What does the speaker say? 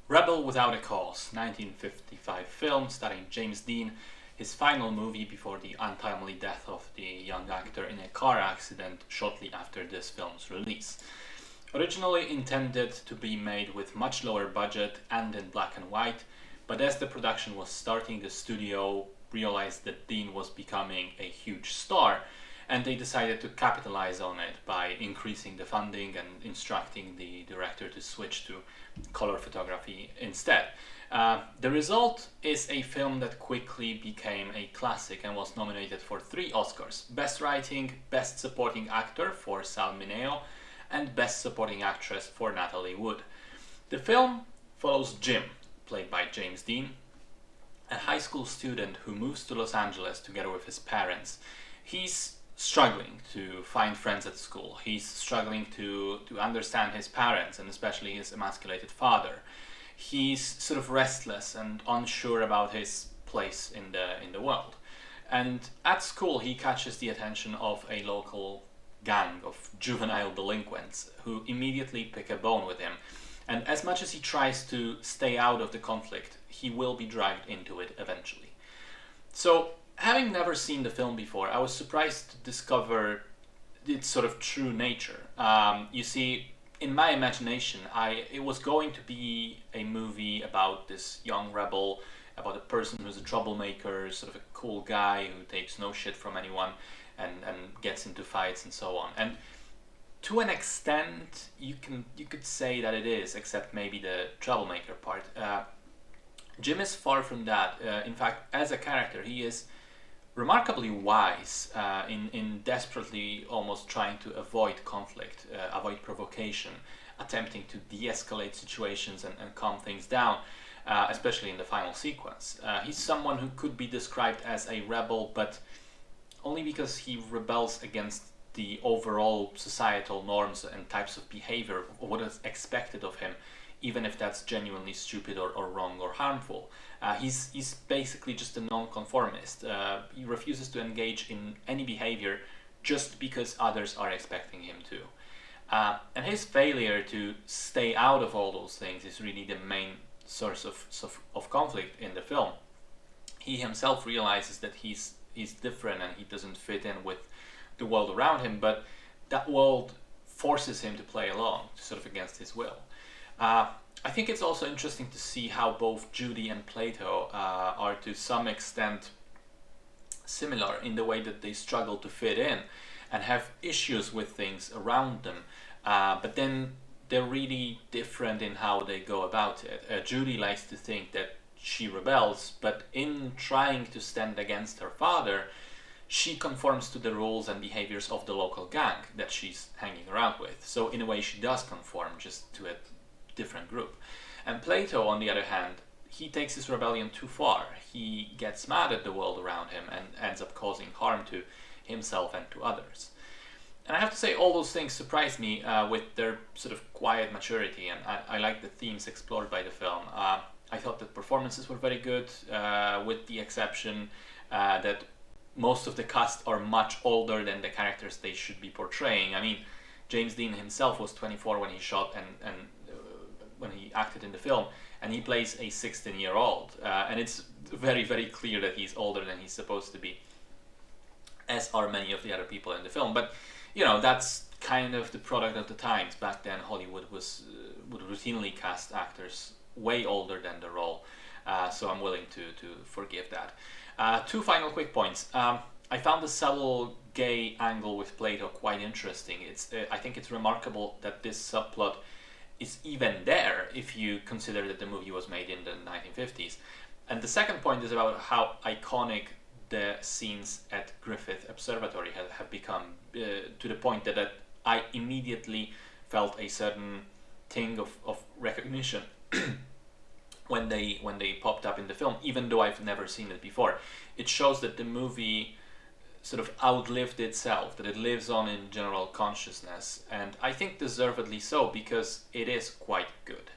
Rebel Without a Cause, 1955 film starring James Dean, his final movie before the untimely death of the young actor in a car accident shortly after this film's release. Originally intended to be made with much lower budget and in black and white, but as the production was starting, the studio realized that Dean was becoming a huge star, and they decided to capitalize on it by increasing the funding and instructing the director to switch to color photography instead. The result is a film that quickly became a classic and was nominated for 3 Oscars: Best Writing, Best Supporting Actor for Sal Mineo, and Best Supporting Actress for Natalie Wood. The film follows Jim, played by James Dean, a high school student who moves to Los Angeles together with his parents. He's struggling to find friends at school. He's struggling to understand his parents and especially his emasculated father. He's sort of restless and unsure about his place in the world. And at school he catches the attention of a local gang of juvenile delinquents who immediately pick a bone with him. And as much as he tries to stay out of the conflict, he will be dragged into it eventually. So, having never seen the film before, I was surprised to discover its sort of true nature. You see, in my imagination, it was going to be a movie about this young rebel, about a person who's a troublemaker, sort of a cool guy who takes no shit from anyone and gets into fights and so on. And to an extent, you could say that it is, except maybe the troublemaker part. Jim is far from that. In fact, as a character, he is remarkably wise in desperately almost trying to avoid conflict, avoid provocation, attempting to de-escalate situations and calm things down, especially in the final sequence. He's someone who could be described as a rebel, but only because he rebels against the overall societal norms and types of behavior, or what is expected of him, even if that's genuinely stupid or wrong or harmful. He's basically just a non-conformist. He refuses to engage in any behavior just because others are expecting him to. And his failure to stay out of all those things is really the main source of conflict in the film. He himself realizes that he's different and he doesn't fit in with the world around him, but that world forces him to play along, sort of against his will. I think it's also interesting to see how both Judy and Plato are to some extent similar in the way that they struggle to fit in and have issues with things around them, but then they're really different in how they go about it. Judy likes to think that she rebels, but in trying to stand against her father, she conforms to the rules and behaviors of the local gang that she's hanging around with. So in a way she does conform, just to a different group. And Plato, on the other hand, he takes his rebellion too far. He gets mad at the world around him and ends up causing harm to himself and to others. And I have to say, all those things surprised me with their sort of quiet maturity, and I like the themes explored by the film. I thought that performances were very good, with the exception that most of the cast are much older than the characters they should be portraying. I mean, James Dean himself was 24 when he shot and when he acted in the film, and he plays a 16-year-old. And it's very, very clear that he's older than he's supposed to be, as are many of the other people in the film. But, you know, that's kind of the product of the times. Back then, Hollywood would routinely cast actors way older than the role. So I'm willing to forgive that. 2 final quick points. I found the subtle gay angle with Plato quite interesting. I think it's remarkable that this subplot is even there if you consider that the movie was made in the 1950s. And the second point is about how iconic the scenes at Griffith Observatory have become, to the point that I immediately felt a certain ting of recognition when they popped up in the film, even though I've never seen it before. It shows that the movie sort of outlived itself, that it lives on in general consciousness, and I think deservedly so, because it is quite good.